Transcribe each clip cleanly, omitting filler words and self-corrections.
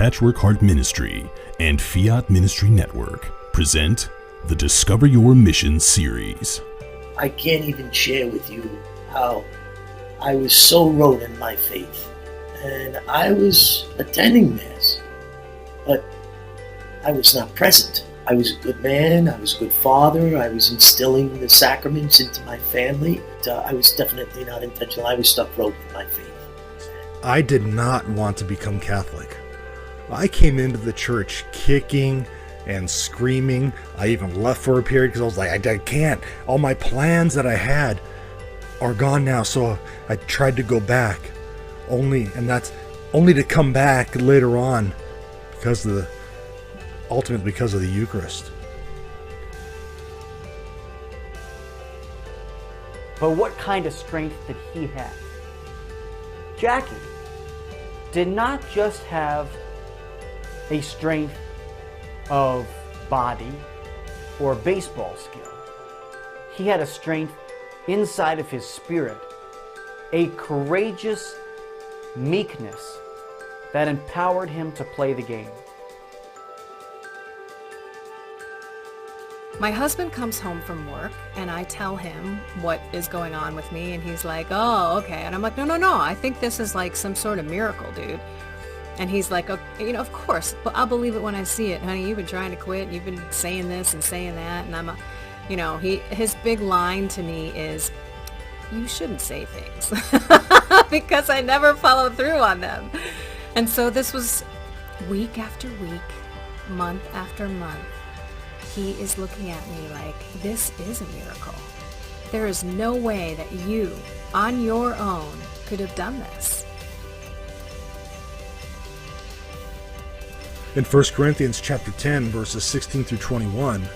Patchwork Heart Ministry and Fiat Ministry Network present the Discover Your Mission series. I can't even share with you how I was so rooted in my faith. And I was attending Mass, but I was not present. I was a good man, I was a good father, I was instilling the sacraments into my family. I was definitely not intentional. I was stuck rooted in my faith. I did not want to become Catholic. I came into the church kicking and screaming. I even left for a period because I was like, I can't. All my plans that I had are gone now. So I tried to go back, only to come back later on ultimately because of the Eucharist. But what kind of strength did he have? Jackie did not just have a strength of body or baseball skill. He had a strength inside of his spirit, a courageous meekness that empowered him to play the game. My husband comes home from work and I tell him what is going on with me and he's like, oh, okay. And I'm like, no, I think this is like some sort of miracle, dude. And he's like, okay, of course, but I'll believe it when I see it. Honey, you've been trying to quit. You've been saying this and saying that. And his big line to me is, you shouldn't say things because I never follow through on them. And so this was week after week, month after month. He is looking at me like, this is a miracle. There is no way that you, on your own, could have done this. In 1 Corinthians chapter 10, verses 16 through 21,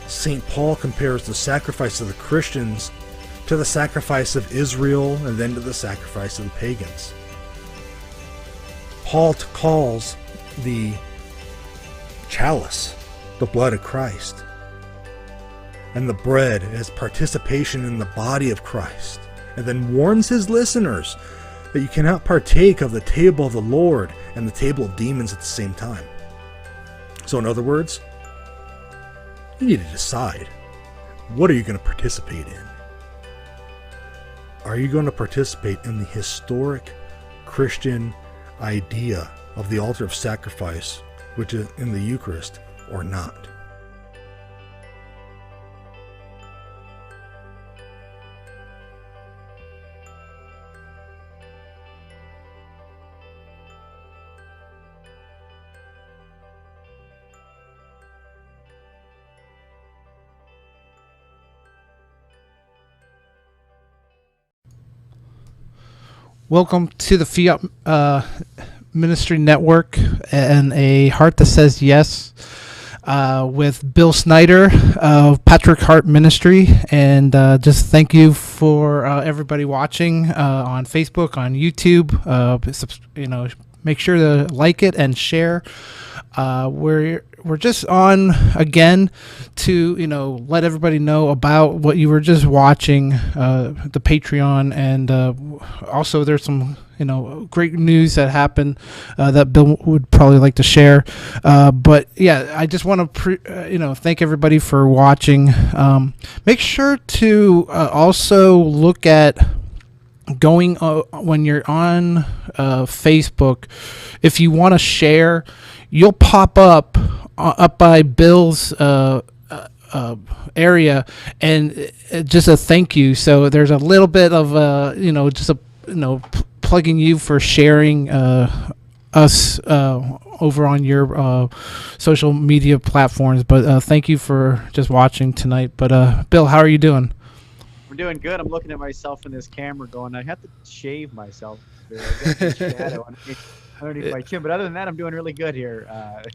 St. Paul compares the sacrifice of the Christians to the sacrifice of Israel and then to the sacrifice of the pagans. Paul calls the chalice the blood of Christ, and the bread as participation in the body of Christ, and then warns his listeners that you cannot partake of the table of the Lord and the table of demons at the same time. So in other words, you need to decide, what are you going to participate in? Are you going to participate in the historic Christian idea of the altar of sacrifice, which is in the Eucharist, or not? Welcome to the Fiat Ministry Network and a Heart That Says Yes with Bill Snyder of Patchwork Heart Ministry. And just thank you for everybody watching on Facebook, on YouTube. Make sure to like it and share. We're just on again to let everybody know about what you were just watching, the Patreon, and also there's some great news that happened that Bill would probably like to share. But yeah, I just want to thank everybody for watching. Make sure to also look at going when you're on Facebook. If you want to share, you'll pop up by Bill's area, and just a thank you. So there's a little bit of plugging you for sharing us over on your social media platforms. But thank you for just watching tonight. But Bill, how are you doing? I'm doing good. I'm looking at myself in this camera going, I have to shave myself. I got a shadow underneath my chin. But other than that, I'm doing really good here.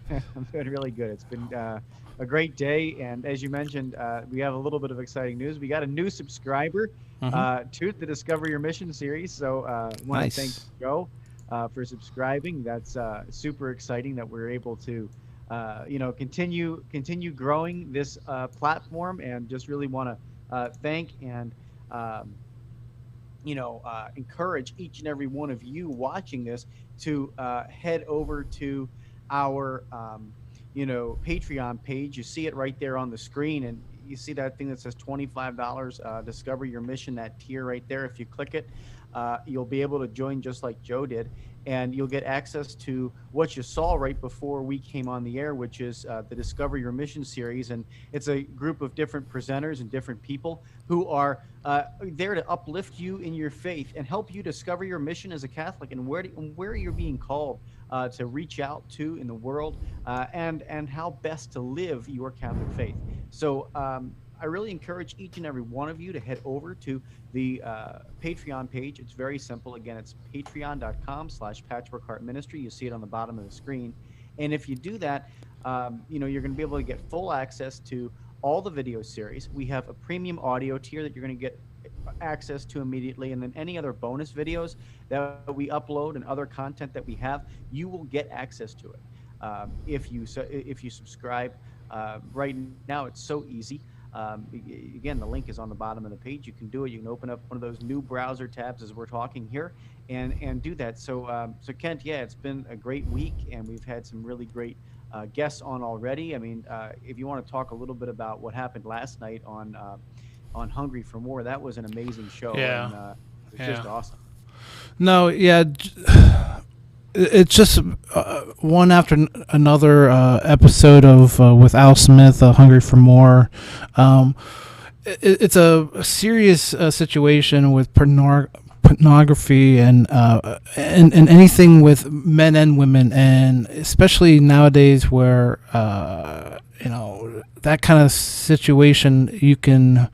I'm doing really good. It's been a great day. And as you mentioned, we have a little bit of exciting news. We got a new subscriber to the Discover Your Mission series. So I want to thank Joe for subscribing. That's super exciting that we're able to continue growing this platform, and just really want to thank and encourage each and every one of you watching this to head over to our Patreon page. You see it right there on the screen, and you see that thing that says $25. Discover your mission. That tier right there. If you click it, you'll be able to join just like Joe did, and you'll get access to what you saw right before we came on the air, which is the Discover Your Mission series. And it's a group of different presenters and different people who are there to uplift you in your faith and help you discover your mission as a Catholic and where you're being called to reach out to in the world, and how best to live your Catholic faith. So I really encourage each and every one of you to head over to the Patreon page. It's very simple. Again, it's patreon.com/Patchwork Heart Ministry. You see it on the bottom of the screen. And if you do that, you're going to be able to get full access to all the video series. We have a premium audio tier that you're going to get access to immediately, and then any other bonus videos that we upload and other content that we have, you will get access to it if you subscribe. Right now, it's so easy. Again, the link is on the bottom of the page. You can do it. You can open up one of those new browser tabs as we're talking here, and do that. So Kent, yeah, it's been a great week, and we've had some really great guests on already. I mean, if you want to talk a little bit about what happened last night on Hungry for More, that was an amazing show. Yeah. And, it was just awesome. No, yeah, it's just one after another episode of with Al Smith, Hungry for More. It's a serious situation with pornography and anything with men and women, and especially nowadays where that kind of situation, you can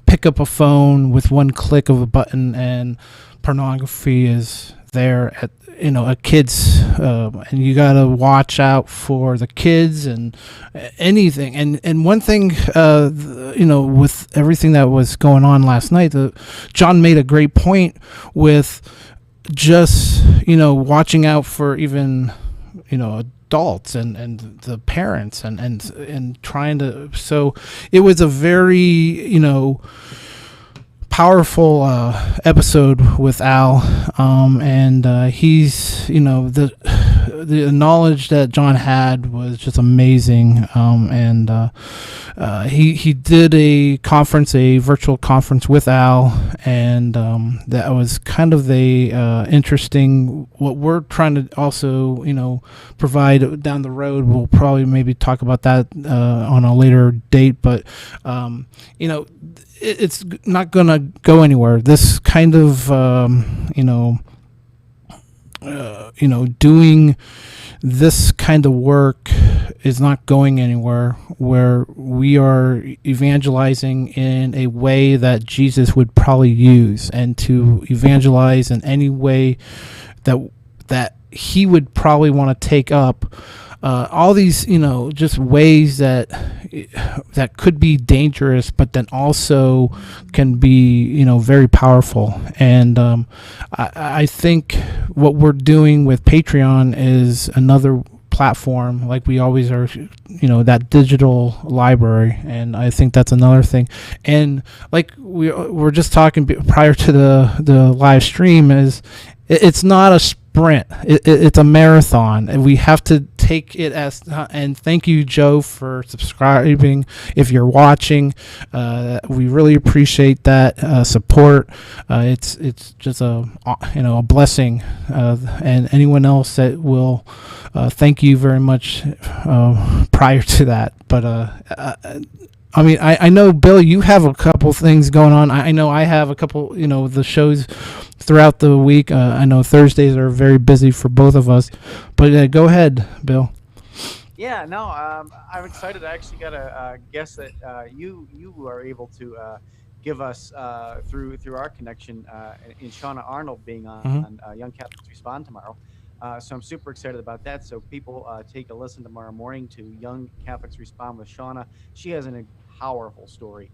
pick up a phone with one click of a button and pornography is there at a kid's, and you got to watch out for the kids and anything. And one thing, with everything that was going on last night, John made a great point with just watching out for even adults and the parents and trying to. So it was a very powerful episode with Al, and he's the knowledge that John had was just amazing, and he did a virtual conference with Al, and that was kind of the interesting. What we're trying to also provide down the road, we'll probably maybe talk about that on a later date, but it's not going to go anywhere. This kind of, doing this kind of work is not going anywhere, where we are evangelizing in a way that Jesus would probably use, and to evangelize in any way that he would probably want to take up. All these, just ways that could be dangerous, but then also can be, very powerful. And I think what we're doing with Patreon is another platform, like we always are, that digital library. And I think that's another thing. And like we're just talking prior to the live stream, it's not a sprint. It's a marathon, and we have to take it as. And thank you, Joe, for subscribing. If you're watching, we really appreciate that support. It's just a blessing, and anyone else that will. Thank you very much. Prior to that, but I know, Bill, you have a couple things going on. I know I have a couple, the shows throughout the week. I know Thursdays are very busy for both of us, but go ahead, Bill. Yeah, no, I'm excited. I actually got a guest that you are able to give us through our connection in Shauna Arnold being on Young Catholics Respond tomorrow. So I'm super excited about that. So people take a listen tomorrow morning to Young Catholics Respond with Shauna. She has a powerful story.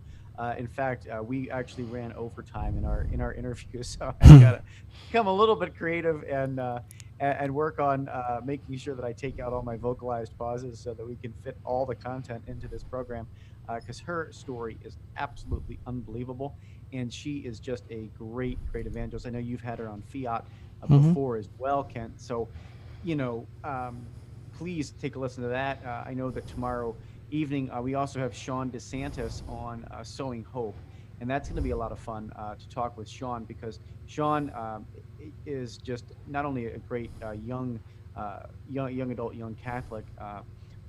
In fact, we actually ran overtime in our interview, so I got to become a little bit creative and work on making sure that I take out all my vocalized pauses so that we can fit all the content into this program. Because her story is absolutely unbelievable, and she is just a great evangelist. I know you've had her on Fiat before as well, Kent. So, please take a listen to that. I know that tomorrow evening we also have Sean DeSantis on Sowing Hope, and that's going to be a lot of fun to talk with Sean, because Sean is just not only a great young adult, young Catholic,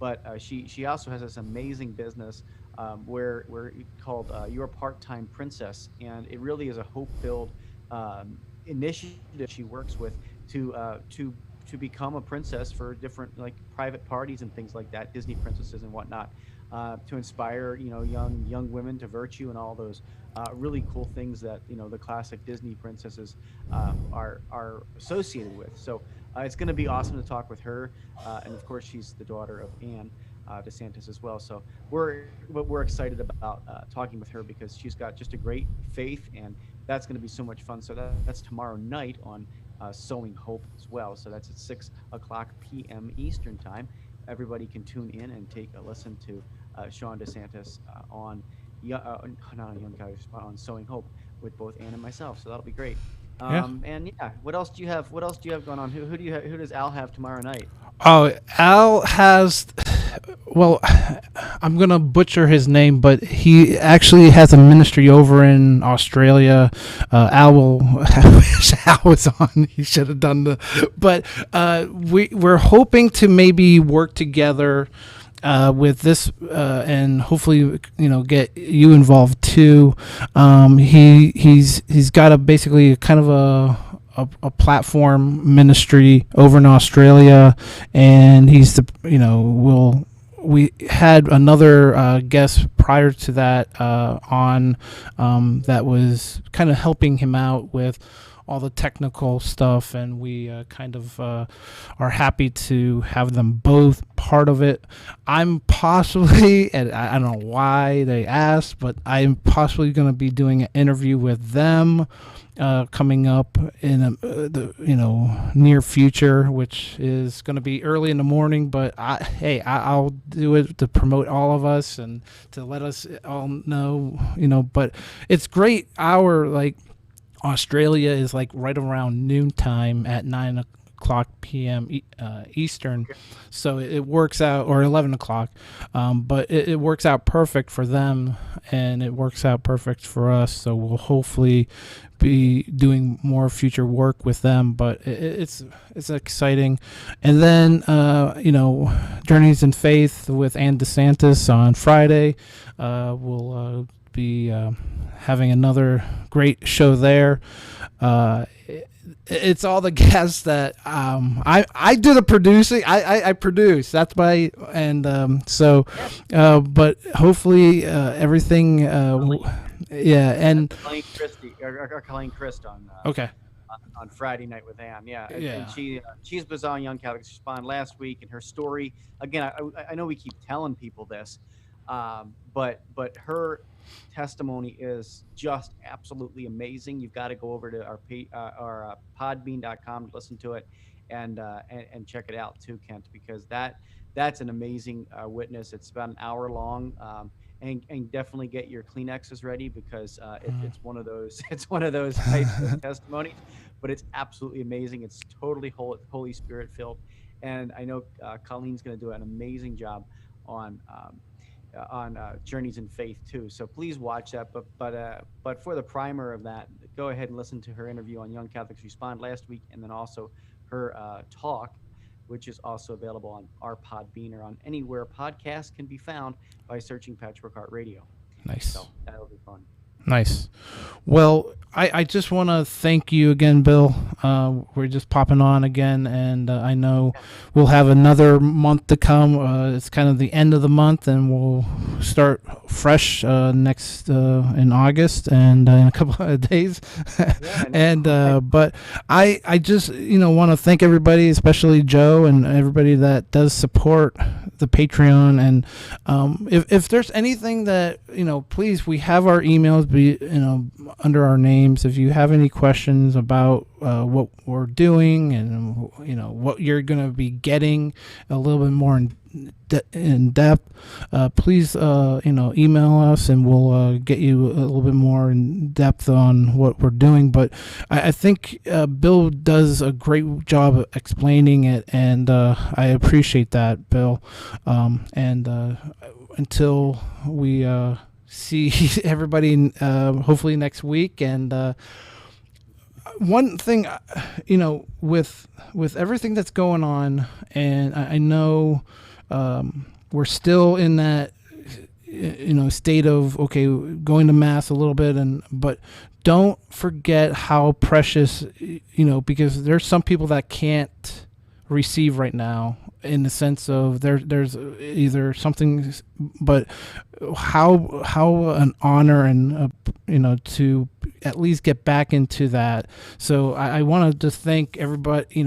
but she also has this amazing business where called Your Part-Time Princess, and it really is a hope-filled initiative she works with to become a princess for different like private parties and things like that, Disney princesses and whatnot, to inspire young women to virtue and all those really cool things that the classic Disney princesses are associated with. So it's going to be awesome to talk with her, and of course she's the daughter of Anne DeSantis as well. So we're excited about talking with her, because she's got just a great faith, and that's going to be so much fun. So that's tomorrow night on Sowing Hope as well. So that's at 6:00 p.m. Eastern time. Everybody can tune in and take a listen to Sean DeSantis not on Young Guys, but on Sowing Hope with both Ann and myself. So that'll be great. And yeah, what else do you have? What else do you have going on? Who does Al have tomorrow night? Oh, Al has, well, I'm going to butcher his name, but he actually has a ministry over in Australia. Al will, I wish Al was on. He should have done but we're hoping to maybe work together with this, and hopefully, get you involved too. He's got a basically kind of a platform ministry over in Australia, and he's we had another guest prior to that on that was kind of helping him out with all the technical stuff, and we kind of are happy to have them both part of it. I'm possibly, and I don't know why they asked, but I'm possibly going to be doing an interview with them coming up in the near future, which is going to be early in the morning. But I'll do it to promote all of us and to let us all know, But it's great. Australia is like right around noontime at 9:00 p.m. Eastern, so it works out, or 11 o'clock, but it works out perfect for them, and it works out perfect for us. So we'll hopefully be doing more future work with them, but it's exciting. And then Journeys in Faith with Ann DeSantis on Friday. We'll be having another great show there. It's all the guests that I do the producing. I produce. That's my but hopefully everything. And Colleen Christ on okay. On Friday night with Ann. And she's bizarre Young Catholics Respond last week, and her story again. I know we keep telling people this, but her testimony is just absolutely amazing. You've got to go over to our podbean.com to listen to it and check it out too, Kent, because that's an amazing witness. It's about an hour long, and definitely get your Kleenexes ready, because it's one of those types of testimonies, but it's absolutely amazing. It's totally Holy Spirit filled, and I know Colleen's going to do an amazing job on Journeys in Faith too. So please watch that. But for the primer of that, go ahead and listen to her interview on Young Catholics Respond last week, and then also her talk, which is also available on our Podbean or on anywhere podcasts can be found by searching Patchwork Heart Radio. Nice. So that'll be fun. Nice. Well, I just want to thank you again, Bill. We're just popping on again, and I know we'll have another month to come. It's kind of the end of the month, and we'll start fresh next in August and in a couple of days. But I just want to thank everybody, especially Joe and everybody that does support the Patreon. And if there's anything that please, we have our emails under our names. If you have any questions about what we're doing and what you're going to be getting a little bit more in depth, please email us, and we'll get you a little bit more in depth on what we're doing. But I think Bill does a great job of explaining it, and I appreciate that, Bill. Until we see everybody hopefully next week. And one thing, with everything that's going on, and I know we're still in that state of going to mass a little bit, but don't forget how precious, because there's some people that can't receive right now, in the sense of there's either something, but how an honor, and to at least get back into that. So I wanted to thank everybody,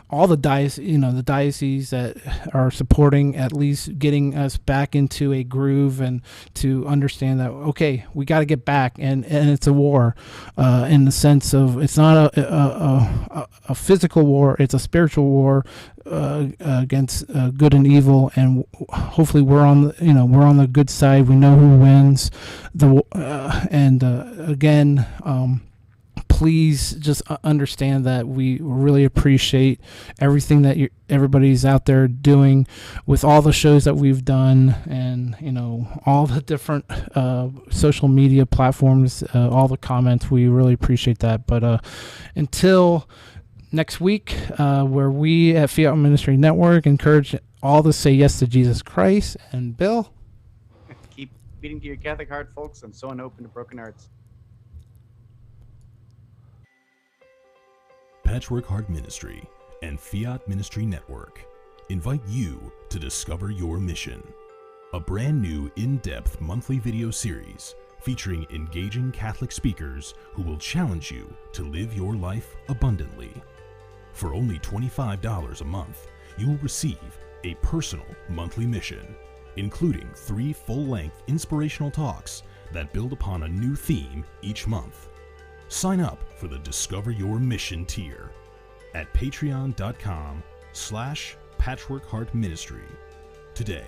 all the dioceses that are supporting, at least getting us back into a groove, and to understand that, okay, we got to get back, and it's a war, in the sense of, it's not a physical war, it's a spiritual war against good and evil, and hopefully we're on the good side. We know who wins. Again, please just understand that we really appreciate everything that everybody's out there doing with all the shows that we've done, and all the different social media platforms, all the comments. We really appreciate that. But until next week, where we at Fiat Ministry Network encourage all to say yes to Jesus Christ. And Bill, keep beating to your Catholic heart, folks, and sewing open to broken hearts. Patchwork Heart Ministry and Fiat Ministry Network invite you to discover your mission, a brand new in-depth monthly video series featuring engaging Catholic speakers who will challenge you to live your life abundantly. For only $25 a month, you will receive a personal monthly mission, including 3 full-length inspirational talks that build upon a new theme each month. Sign up for the Discover Your Mission tier at patreon.com/patchworkheartministry today.